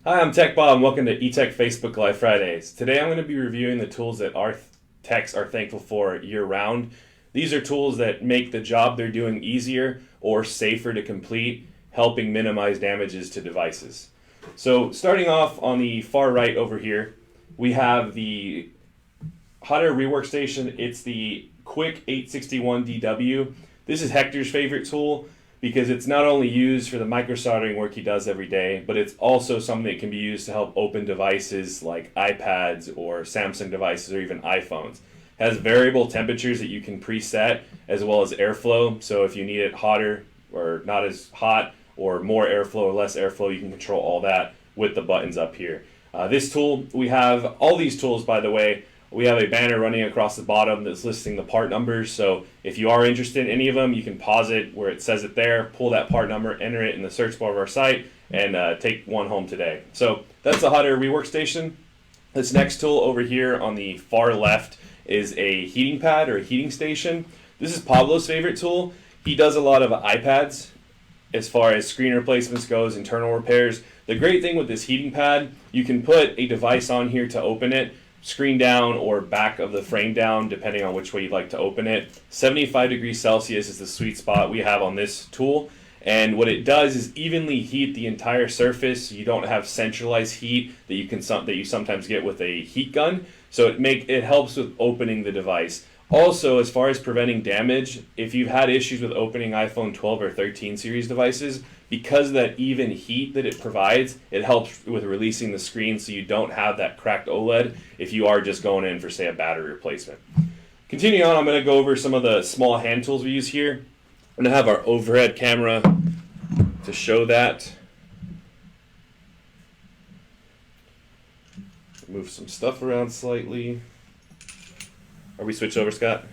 Hi, I'm Tech Bob and welcome to eTech Facebook Live Fridays. Today I'm going to be reviewing the tools that our techs are thankful for year-round. These are tools that make the job they're doing easier or safer to complete, helping minimize damages to devices. So starting off on the far right over here, we have the hot air rework station. It's the Quick 861DW. This is Hector's favorite tool because it's not only used for the microsoldering work he does every day, but it's also something that can be used to help open devices like iPads or Samsung devices or even iPhones. It has variable temperatures that you can preset as well as airflow. So if you need it hotter or not as hot or more airflow or less airflow, you can control all that with the buttons up here. This tool, we have all these tools, by the way. We have a banner running across the bottom that's listing the part numbers. So if you are interested in any of them, you can pause it where it says it there, pull that part number, enter it in the search bar of our site, and take one home today. So that's the hot air rework station. This next tool over here on the far left is a heating pad or a heating station. This is Pablo's favorite tool. He does a lot of iPads as far as screen replacements goes, internal repairs. The great thing with this heating pad, you can put a device on here to open it, screen down or back of the frame down, depending on which way you'd like to open it. 75 degrees Celsius is the sweet spot we have on this tool. And what it does is evenly heat the entire surface. You don't have centralized heat that you sometimes get with a heat gun. So it helps with opening the device. Also, as far as preventing damage, if you've had issues with opening iPhone 12 or 13 series devices, because of that even heat that it provides, it helps with releasing the screen so you don't have that cracked OLED if you are just going in for, say, a battery replacement. Continuing on, I'm going to go over some of the small hand tools we use here. I'm going to have our overhead camera to show that. Move some stuff around slightly. Are we switched over, Scott?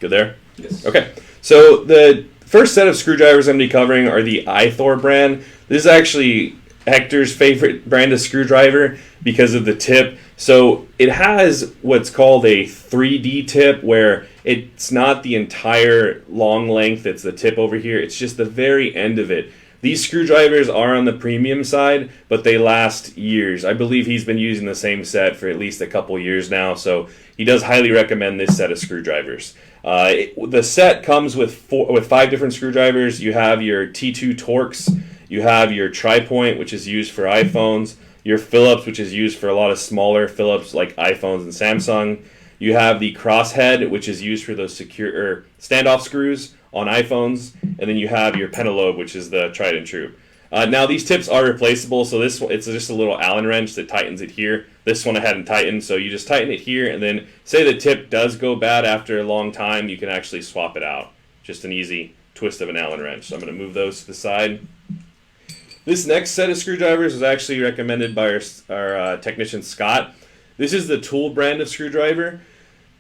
Good there? Yes. Okay. So the first set of screwdrivers I'm going to be covering are the iThor brand. This is actually Hector's favorite brand of screwdriver because of the tip. So it has what's called a 3D tip where it's not the entire long length, it's the tip over here. It's just the very end of it. These screwdrivers are on the premium side, but they last years. I believe he's been using the same set for at least a couple years now, so he does highly recommend this set of screwdrivers. The set comes with 5 different screwdrivers. You have your T2 Torx, you have your Tri-Point, which is used for iPhones, your Phillips, which is used for a lot of smaller Phillips like iPhones and Samsung. You have the Crosshead, which is used for those secure standoff screws on iPhones, and then you have your Pentalobe, which is the tried and true. Now these tips are replaceable, so it's just a little Allen wrench that tightens it here. This one I hadn't tightened, so you just tighten it here, and then say the tip does go bad after a long time, you can actually swap it out. Just an easy twist of an Allen wrench. So I'm going to move those to the side. This next set of screwdrivers was actually recommended by our technician Scott. This is the Tool brand of screwdriver.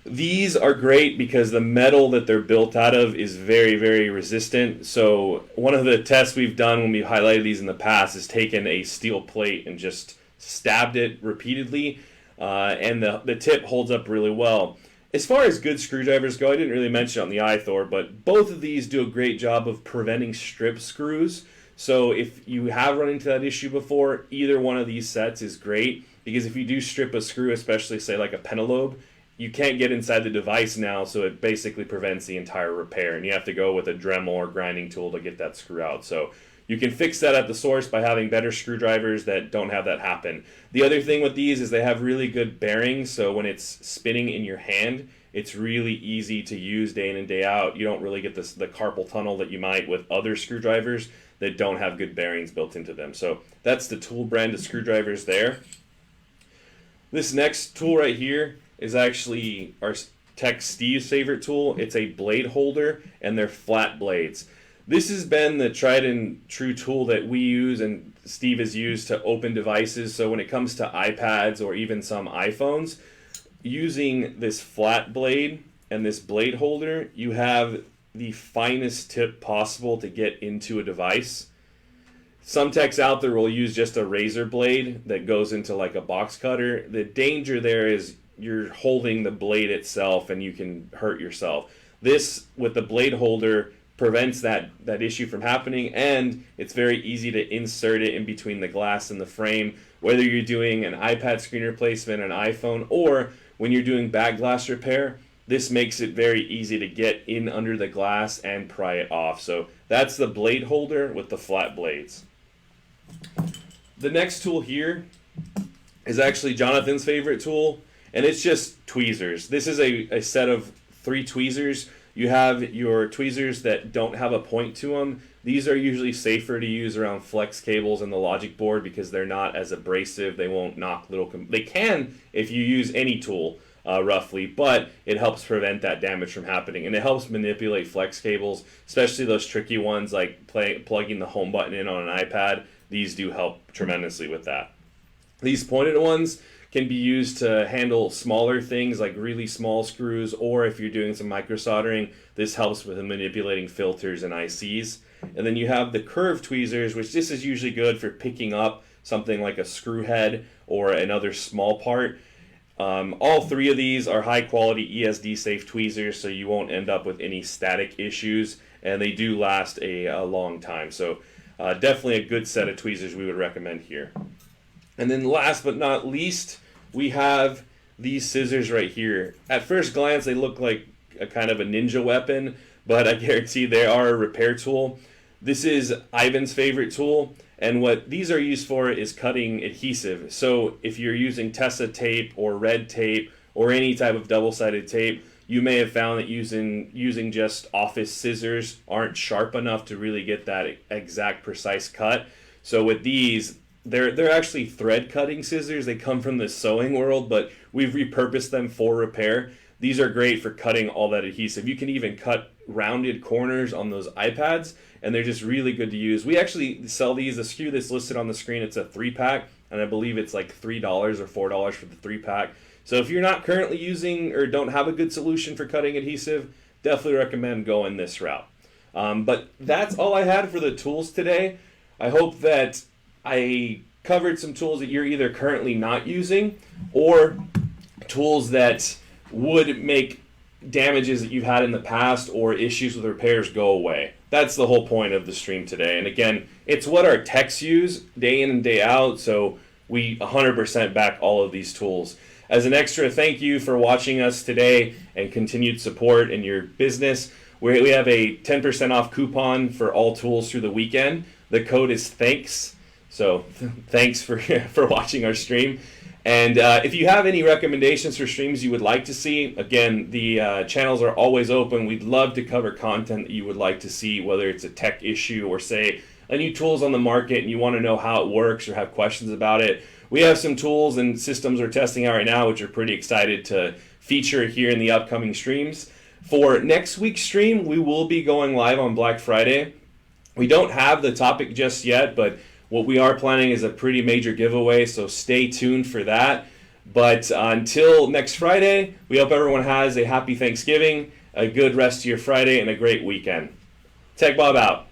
These are great because the metal that they're built out of is very, very resistant. So one of the tests we've done when we've highlighted these in the past is taken a steel plate and just stabbed it repeatedly, and the tip holds up really well. As far as good screwdrivers go, I didn't really mention it on the iThor, but both of these do a great job of preventing strip screws. So if you have run into that issue before, either one of these sets is great, because if you do strip a screw, especially say like a Pentalobe, you can't get inside the device now, so it basically prevents the entire repair, and you have to go with a Dremel or grinding tool to get that screw out. So you can fix that at the source by having better screwdrivers that don't have that happen. The other thing with these is they have really good bearings, so when it's spinning in your hand, it's really easy to use day in and day out. You don't really get the carpal tunnel that you might with other screwdrivers that don't have good bearings built into them. So that's the Tool brand of screwdrivers there. This next tool right here is actually our tech Steve's favorite tool. It's a blade holder, and they're flat blades. This has been the tried and true tool that we use and Steve has used to open devices. So when it comes to iPads or even some iPhones, using this flat blade and this blade holder, you have the finest tip possible to get into a device. Some techs out there will use just a razor blade that goes into like a box cutter. The danger there is you're holding the blade itself and you can hurt yourself. This, with the blade holder, prevents that issue from happening, and it's very easy to insert it in between the glass and the frame, whether you're doing an iPad screen replacement, an iPhone, or when you're doing back glass repair. This makes it very easy to get in under the glass and pry it off. So that's the blade holder with the flat blades. The next tool here is actually Jonathan's favorite tool, and it's just tweezers. This is a set of 3 tweezers. You have your tweezers that don't have a point to them. These are usually safer to use around flex cables and the logic board because they're not as abrasive. They won't knock they can if you use any tool roughly, but it helps prevent that damage from happening, and it helps manipulate flex cables, especially those tricky ones like plugging the home button in on an iPad. These do help tremendously with that. These pointed ones can be used to handle smaller things like really small screws, or if you're doing some micro soldering, this helps with manipulating filters and ICs. And then you have the curved tweezers, which this is usually good for picking up something like a screw head or another small part. All 3 of these are high quality ESD safe tweezers, so you won't end up with any static issues, and they do last a long time. So definitely a good set of tweezers we would recommend here. And then last but not least, we have these scissors right here. At first glance, they look like a kind of a ninja weapon, but I guarantee they are a repair tool. This is Ivan's favorite tool, and what these are used for is cutting adhesive. So if you're using Tessa tape or red tape or any type of double-sided tape, you may have found that using just office scissors aren't sharp enough to really get that exact precise cut. So with these, they're actually thread cutting scissors. They come from the sewing world, but we've repurposed them for repair. These are great for cutting all that adhesive. You can even cut rounded corners on those iPads, and they're just really good to use. We actually sell these. The SKU that's listed on the screen, it's a 3-pack, and I believe it's like $3 or $4 for the 3-pack. So if you're not currently using or don't have a good solution for cutting adhesive, definitely recommend going this route. But that's all I had for the tools today. I hope that I covered some tools that you're either currently not using or tools that would make damages that you've had in the past or issues with repairs go away. That's the whole point of the stream today. And again, it's what our techs use day in and day out, so we 100% back all of these tools. As an extra thank you for watching us today and continued support in your business. We have a 10% off coupon for all tools through the weekend. The code is THANKS. So thanks for watching our stream. And if you have any recommendations for streams you would like to see, again, the channels are always open. We'd love to cover content that you would like to see, whether it's a tech issue or, say, a new tool's on the market and you want to know how it works or have questions about it. We have some tools and systems we're testing out right now, which are pretty excited to feature here in the upcoming streams. For next week's stream, we will be going live on Black Friday. We don't have the topic just yet, but what we are planning is a pretty major giveaway, so stay tuned for that. But until next Friday, we hope everyone has a happy Thanksgiving, a good rest of your Friday, and a great weekend. Tech Bob out.